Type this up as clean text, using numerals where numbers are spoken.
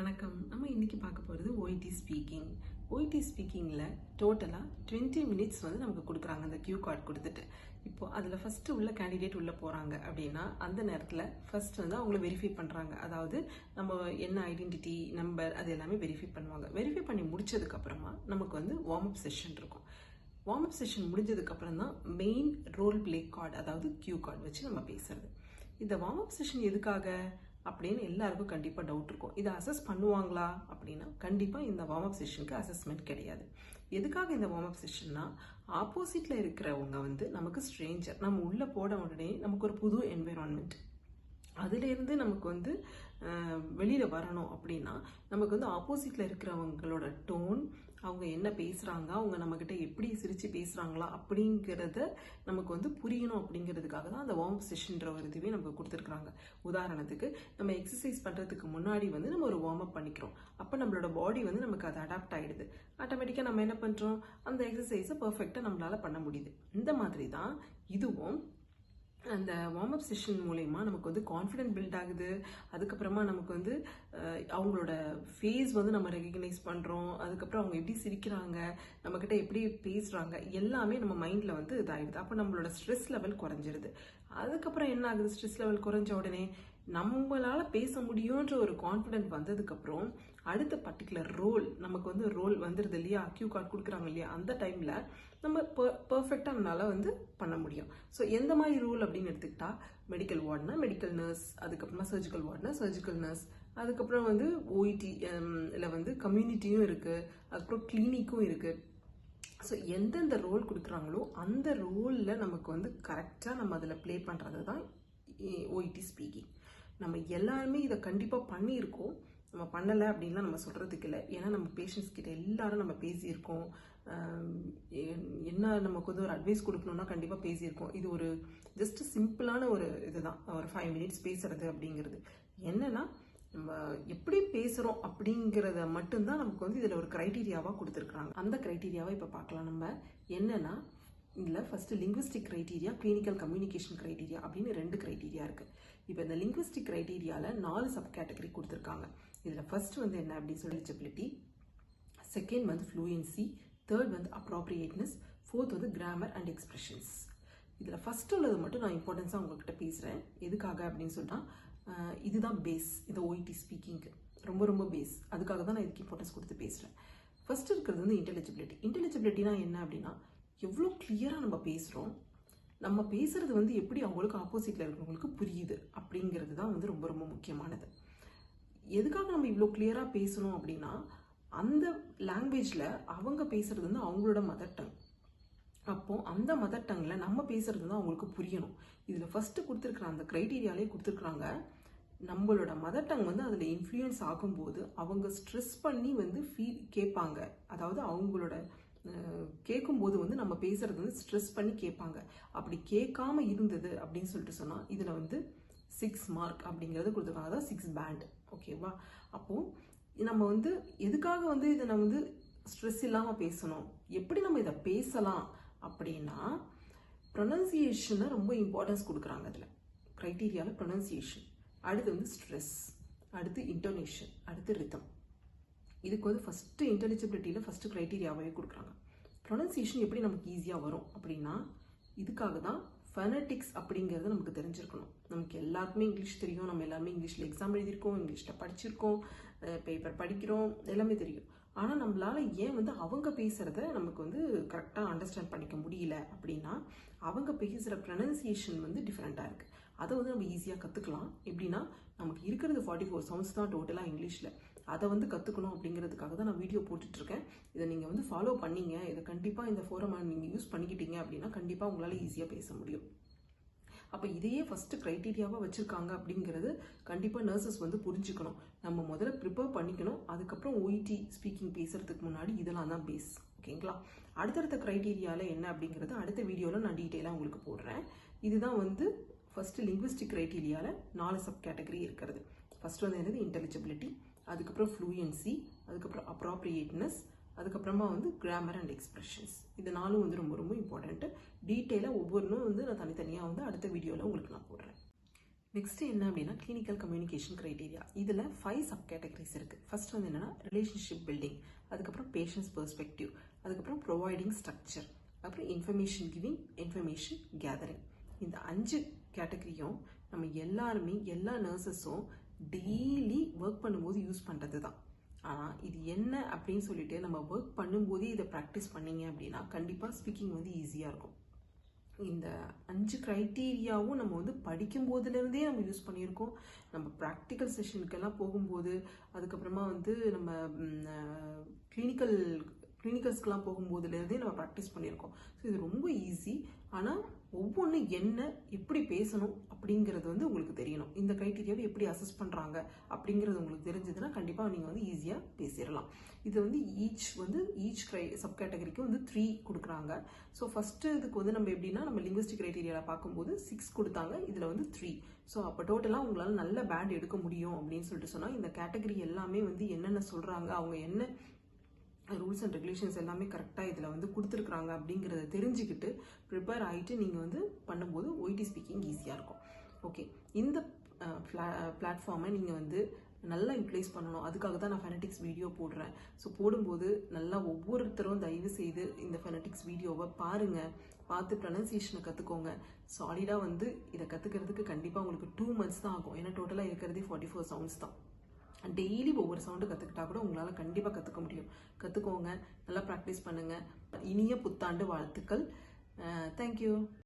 வணக்கம். நம்ம இன்னைக்கு பார்க்க போகிறது ஓஐடி ஸ்பீக்கிங். ஓஐடி ஸ்பீக்கிங்கில் டோட்டலாக 20 மினிட்ஸ் வந்து நமக்கு கொடுக்குறாங்க அந்த கியூ கார்டு கொடுத்துட்டு. இப்போது அதில் ஃபஸ்ட்டு உள்ள கேண்டிடேட் உள்ளே போகிறாங்க அப்படின்னா அந்த நேரத்தில் ஃபஸ்ட் வந்து அவங்கள வெரிஃபை பண்ணுறாங்க. அதாவது நம்ம என்ன ஐடென்டிட்டி நம்பர் அது எல்லாமே வெரிஃபை பண்ணுவாங்க. வெரிஃபை பண்ணி முடிச்சதுக்கப்புறமா நமக்கு வந்து வார்ம் அப் செஷன் இருக்கும். வார்ம் அப் செஷன் முடிஞ்சதுக்கப்புறம் தான் மெயின் ரோல் பிளே கார்டு, அதாவது கியூ கார்டு வச்சு நம்ம பேசுறது. இந்த வார்ம் அப் செஷன் எதுக்காக அப்படின்னு எல்லாருக்கும் கண்டிப்பாக டவுட் இருக்கும். இதை அசஸ் பண்ணுவாங்களா அப்படின்னா கண்டிப்பாக இந்த வார்ம் அப் செஷனுக்கு அசஸ்மெண்ட் கிடையாது. எதுக்காக இந்த வார்ம் அப் செஷன்னா, ஆப்போசிட்டில் இருக்கிறவங்க வந்து நமக்கு ஸ்ட்ரேஞ்சர். நம்ம உள்ளே போட உடனே நமக்கு ஒரு புது என்வைரான்மெண்ட், அதுலேருந்து நமக்கு வந்து வெளியில் வரணும் அப்படின்னா நமக்கு வந்து ஆப்போசிட்டில் இருக்கிறவங்களோட டோன், அவங்க என்ன பேசுகிறாங்க, அவங்க நம்மக்கிட்ட எப்படி சிரித்து பேசுகிறாங்களா அப்படிங்கிறத நமக்கு வந்து புரியணும். அப்படிங்கிறதுக்காக தான் அந்த வார்ம் அப் செஷன்ற ஒரு இதுவே நமக்கு கொடுத்துருக்குறாங்க. உதாரணத்துக்கு நம்ம எக்ஸசைஸ் பண்ணுறதுக்கு முன்னாடி வந்து நம்ம ஒரு வார்ம் அப் பண்ணிக்கிறோம். அப்போ நம்மளோட பாடி வந்து நமக்கு அது அடாப்ட் ஆகிடுது. ஆட்டோமேட்டிக்காக நம்ம என்ன பண்ணுறோம், அந்த எக்ஸசைஸை பர்ஃபெக்டாக நம்மளால் பண்ண முடியுது. இந்த மாதிரி தான் இதுவும் அந்த வார்ம் அப் செஷன் மூலயமா நமக்கு வந்து கான்ஃபிடென்ட் பில்ட் ஆகுது. அதுக்கப்புறமா நமக்கு வந்து அவங்களோட ஃபேஸ் வந்து நம்ம ரெகக்னைஸ் பண்ணுறோம். அதுக்கப்புறம் அவங்க எப்படி சிரிக்கிறாங்க, நம்மக்கிட்ட எப்படி பேசுகிறாங்க, எல்லாமே நம்ம மைண்டில் வந்து இதாகிடுது. அப்போ நம்மளோட ஸ்ட்ரெஸ் லெவல் குறைஞ்சிருது. அதுக்கப்புறம் என்ன ஆகுது, ஸ்ட்ரெஸ் லெவல் குறைஞ்ச உடனே நம்மளால பேச முடியுன்ற ஒரு கான்ஃபிடென்ட் வந்ததுக்கப்புறம் அடுத்த பர்டிகுலர் ரோல் நமக்கு வந்து ரோல் வந்துடுது இல்லையா, கியூ கார்டு கொடுக்குறாங்க இல்லையா, அந்த டைமில் நம்ம பர்ஃபெக்டாக நம்மளால வந்து பண்ண முடியும். ஸோ எந்த மாதிரி ரோல் அப்படின்னு எடுத்துக்கிட்டா, மெடிக்கல் வார்டுனா மெடிக்கல் நர்ஸ், அதுக்கப்புறமா சர்ஜிக்கல் வார்டுனா சர்ஜிக்கல் நர்ஸ், அதுக்கப்புறம் வந்து ஓஐடி இல்லை வந்து கம்யூனிட்டியும் இருக்குது, அதுக்கப்புறம் கிளினிக்கும் இருக்குது. ஸோ எந்தெந்த ரோல் கொடுக்குறாங்களோ அந்த ரோலில் நமக்கு வந்து கரெக்டாக நம்ம அதில் ப்ளே பண்ணுறது தான் ஓஐடி ஸ்பீக்கிங். நம்ம எல்லாருமே இதை கண்டிப்பாக பண்ணியிருக்கோம். நம்ம பண்ணலை அப்படின்லாம் நம்ம சொல்கிறதுக்கு இல்லை. ஏன்னா நம்ம பேஷண்ட்ஸ் கிட்ட எல்லாரும் நம்ம பேசியிருக்கோம். என்ன நமக்கு வந்து ஒரு அட்வைஸ் கொடுக்கணும்னா கண்டிப்பாக பேசியிருக்கோம். இது ஒரு ஜஸ்ட் சிம்பிளான ஒரு இதுதான், ஒரு 5 மினிட்ஸ் பேசுறது அப்படிங்கிறது. என்னன்னா நம்ம எப்படி பேசுகிறோம் அப்படிங்கிறத மட்டும்தான் நமக்கு வந்து இதில் ஒரு க்ரைட்டீரியாவாக கொடுத்துருக்குறாங்க. அந்த க்ரைட்டீரியாவை இப்போ பார்க்கலாம். நம்ம என்னன்னா, இதில் first linguistic criteria, clinical communication criteria அப்படின்னு 2 க்ரைட்டீரியா இருக்குது. இப்போ இந்த லிங்குவிஸ்டிக் க்ரைட்டீரியாவில் 4 சப் கேட்டகரி கொடுத்துருக்காங்க. இதில் ஃபர்ஸ்ட் வந்து என்ன அப்படின்னு சொல்லி எலிஜிபிலிட்டி, செகண்ட் வந்து ஃப்ளூயன்சி, தேர்ட் வந்து அப்ராப்ரியேட்னஸ், ஃபோர்த் வந்து கிராமர் அண்ட் எக்ஸ்பிரஷன்ஸ். இதில் ஃபர்ஸ்ட் உள்ளது மட்டும் நான் இம்பார்ட்டன்ஸாக உங்ககிட்ட பேசுகிறேன். எதுக்காக அப்படின்னு சொன்னால், இதுதான் பேஸ். இந்த ஓஐடி ஸ்பீக்கிங்க்கு ரொம்ப ரொம்ப பேஸ். அதுக்காக தான் நான் இதுக்கு இம்பார்ட்டன்ஸ் கொடுத்து பேசுகிறேன். ஃபர்ஸ்ட் இருக்கிறது வந்து இன்டெலிஜிபிலிட்டி. இன்டெலிஜிபிலிட்டினா என்ன அப்படின்னா, எவ்வளோ கிளியராக நம்ம பேசுகிறோம், நம்ம பேசுகிறது வந்து எப்படி அவங்களுக்கு ஆப்போசிட்டில் இருக்கிறவங்களுக்கு புரியுது அப்படிங்கிறது தான் வந்து ரொம்ப ரொம்ப முக்கியமானது. எதுக்காக நம்ம இவ்வளோ கிளியராக பேசணும் அப்படின்னா, அந்த லாங்குவேஜில் அவங்க பேசுகிறது வந்து அவங்களோட மதர் டங். அப்போது அந்த மதர் டங்கில் நம்ம பேசுகிறது தான் அவங்களுக்கு புரியணும். இதில் ஃபஸ்ட்டு கொடுத்துருக்குற அந்த க்ரைட்டீரியாலே கொடுத்துருக்குறாங்க, நம்மளோட மதர் டங் வந்து அதில் இன்ஃப்ளூயன்ஸ் ஆகும்போது அவங்க ஸ்ட்ரெஸ் பண்ணி வந்து கேட்பாங்க. அதாவது அவங்களோட கேட்கும்போது வந்து நம்ம பேசுறது வந்து ஸ்ட்ரெஸ் பண்ணி கேட்பாங்க. அப்படி கேட்காம இருந்தது அப்படின்னு சொல்லிட்டு சொன்னால் இதில் வந்து 6 மார்க் அப்படிங்கிறது கொடுத்துருக்காங்க. அதாவது 6 பேண்ட். ஓகேவா? அப்போது நம்ம வந்து எதுக்காக வந்து இதை நம்ம வந்து ஸ்ட்ரெஸ் இல்லாமல் பேசணும், எப்படி நம்ம இதை பேசலாம் அப்படின்னா, ப்ரொனன்சியேஷனை ரொம்ப இம்பார்ட்டன்ஸ் கொடுக்குறாங்க. அதில் க்ரைட்டீரியாவில் ப்ரொனன்சியேஷன், அடுத்து வந்து ஸ்ட்ரெஸ், அடுத்து இன்டோனேஷன், அடுத்து ரிதம். இதுக்கு வந்து ஃபஸ்ட்டு இன்டெலிஜிபிலிட்டியில் ஃபஸ்ட்டு க்ரைட்டீரியாவே கொடுக்குறாங்க. ப்ரொனன்சியேஷன் எப்படி நமக்கு ஈஸியாக வரும் அப்படின்னா, இதுக்காக தான் ஃபனட்டிக்ஸ் அப்படிங்கிறது நமக்கு தெரிஞ்சிருக்கணும். நமக்கு எல்லாருக்குமே இங்கிலீஷ் தெரியும், நம்ம எல்லாருமே இங்கிலீஷில் எக்ஸாம் எழுதியிருக்கோம், இங்கிலீஷில் படிச்சிருக்கோம், பேப்பர் படிக்கிறோம், எல்லாமே தெரியும். ஆனால் நம்மளால் ஏன் வந்து அவங்க பேசுகிறத நமக்கு வந்து கரெக்டாக அண்டர்ஸ்டாண்ட் பண்ணிக்க முடியல அப்படின்னா, அவங்க பேசுகிற ப்ரொனன்சியேஷன் வந்து டிஃப்ரெண்ட்டாக இருக்குது. அதை வந்து நம்ம ஈஸியாக கற்றுக்கலாம். எப்படின்னா, நமக்கு இருக்கிறது 44 சவுண்ட்ஸ் தான் டோட்டலாக இங்கிலீஷில். அதை வந்து கற்றுக்கணும் அப்படிங்கிறதுக்காக தான் நான் வீடியோ போட்டுட்ருக்கேன். இதை நீங்கள் வந்து ஃபாலோ பண்ணீங்க, இதை கண்டிப்பாக இந்த ஃபோரமை நீங்கள் யூஸ் பண்ணிக்கிட்டீங்க அப்படின்னா கண்டிப்பாக உங்களால் ஈஸியாக பேச முடியும். அப்போ இதையே ஃபஸ்ட்டு க்ரைட்டீரியாவாக வச்சுருக்காங்க அப்படிங்கிறது கண்டிப்பாக நர்சஸ் வந்து புரிஞ்சுக்கணும். நம்ம முதல்ல ப்ரிப்பேர் பண்ணிக்கணும். அதுக்கப்புறம் ஓஐடி ஸ்பீக்கிங் பேசுகிறதுக்கு முன்னாடி இதெல்லாம் தான் பேஸ். ஓகேங்களா? அடுத்தடுத்த க்ரைட்டீரியாவில் என்ன அப்படிங்கிறது அடுத்த வீடியோவில் நான் டீட்டெயிலாக உங்களுக்கு போடுறேன். இதுதான் வந்து ஃபஸ்ட்டு லிங்குவிஸ்டிக் க்ரைட்டீரியாவில் 4 சப் கேட்டகரி இருக்கிறது. ஃபஸ்ட்டு வந்து என்னது, இன்டெலிஜிபிலிட்டி, அதுக்கப்புறம் ஃப்ளூயன்சி, அதுக்கப்புறம் அப்ராப்ரியேட்னஸ், அதுக்கப்புறமா வந்து கிராமர் அண்ட் எக்ஸ்பிரஷன்ஸ். இது 4 வந்து ரொம்ப ரொம்ப இம்பார்ட்டண்ட்டு. டீட்டெயிலாக ஒவ்வொன்றும் வந்து நான் தனித்தனியாக வந்து அடுத்த வீடியோவில் உங்களுக்கு நான் போடுறேன். நெக்ஸ்ட் என்ன அப்படின்னா கிளினிக்கல் கம்யூனிகேஷன் கிரைட்டீரியா. இதில் 5 சப் கேட்டகரிஸ் இருக்குது. ஃபர்ஸ்ட் வந்து என்னென்னா ரிலேஷன்ஷிப் பில்டிங், அதுக்கப்புறம் பேஷண்ட்ஸ் பெர்ஸ்பெக்டிவ், அதுக்கப்புறம் ப்ரொவைடிங் ஸ்ட்ரக்சர், அப்புறம் இன்ஃபர்மேஷன் கிவிங், இன்ஃபர்மேஷன் கேதரிங். இந்த 5 கேட்டகரியும் நம்ம எல்லாருமே எல்லா நர்சஸும் டெய்லி ஒர்க் பண்ணும்போது யூஸ் பண்ணுறது தான். ஆனால் இது என்ன அப்படின்னு சொல்லிட்டு நம்ம ஒர்க் பண்ணும்போதே இதை ப்ராக்டிஸ் பண்ணீங்க அப்படின்னா கண்டிப்பாக ஸ்பீக்கிங் வந்து ஈஸியாக இருக்கும். இந்த 5 க்ரைட்டீரியாவும் நம்ம வந்து படிக்கும்போதுலேருந்தே நம்ம யூஸ் பண்ணியிருக்கோம். நம்ம ப்ராக்டிக்கல் செஷனுக்கெல்லாம் போகும்போது, அதுக்கப்புறமா வந்து நம்ம கிளினிக்கல்ஸ்க்கெலாம் போகும்போதுலேருந்தே நம்ம ப்ராக்டிஸ் பண்ணியிருக்கோம். ஸோ இது ரொம்ப ஈஸி. ஆனால் ஒவ்வொன்றும் என்ன எப்படி பேசணும் அப்படிங்கிறது வந்து உங்களுக்கு தெரியணும். இந்த க்ரைட்டீரியாவை எப்படி அசஸ் பண்ணுறாங்க அப்படிங்கிறது உங்களுக்கு தெரிஞ்சதுன்னா கண்டிப்பாக நீங்கள் வந்து ஈஸியாக பேசிடலாம். இது வந்து ஈச் சப் கேட்டகரிக்கு வந்து 3 கொடுக்குறாங்க. ஸோ ஃபஸ்ட்டு இதுக்கு வந்து நம்ம எப்படின்னா நம்ம லிங்குவிஸ்டிக் க்ரைட்டீரியாவில் பார்க்கும்போது 6 கொடுத்தாங்க, இதில் வந்து 3. ஸோ அப்போ டோட்டலாக உங்களால் நல்ல பேண்ட் எடுக்க முடியும் அப்படின்னு சொல்லிட்டு சொன்னால் இந்த கேட்டகரி எல்லாமே வந்து என்னென்ன சொல்கிறாங்க, அவங்க என்ன ரூல்ஸ் அண்ட் ரெகுலேஷன்ஸ் எல்லாமே கரெக்டாக இதில் வந்து கொடுத்துருக்குறாங்க அப்படிங்கிறத தெரிஞ்சுக்கிட்டு ப்ரிப்பேர் ஆகிட்டு நீங்கள் வந்து பண்ணும்போது ஒய்டி ஸ்பீக்கிங் ஈஸியாக இருக்கும். ஓகே, இந்த பிளாட்ஃபார்மை நீங்கள் வந்து நல்லா யூட்டிலைஸ் பண்ணணும். அதுக்காக தான் நான் ஃபெனடிக்ஸ் வீடியோ போடுறேன். ஸோ போடும்போது நல்லா ஒவ்வொருத்தரும் தயவு செய்து இந்த ஃபெனடிக்ஸ் வீடியோவை பாருங்கள், பார்த்து ப்ரொனன்சியேஷனை கற்றுக்கோங்க. சாலிடாக வந்து இதை கற்றுக்கிறதுக்கு கண்டிப்பாக உங்களுக்கு 2 months தான் ஆகும். ஏன்னா டோட்டலாக இருக்கிறதே 44 சவுண்ட்ஸ் தான். டெய்லி ஒவ்வொரு சவுண்டு கற்றுக்கிட்டா கூட உங்களால் கண்டிப்பாக கற்றுக்க முடியும். கற்றுக்கோங்க, நல்லா ப்ராக்டிஸ் பண்ணுங்கள். இனிய புத்தாண்டு வாழ்த்துக்கள். தேங்க்யூ.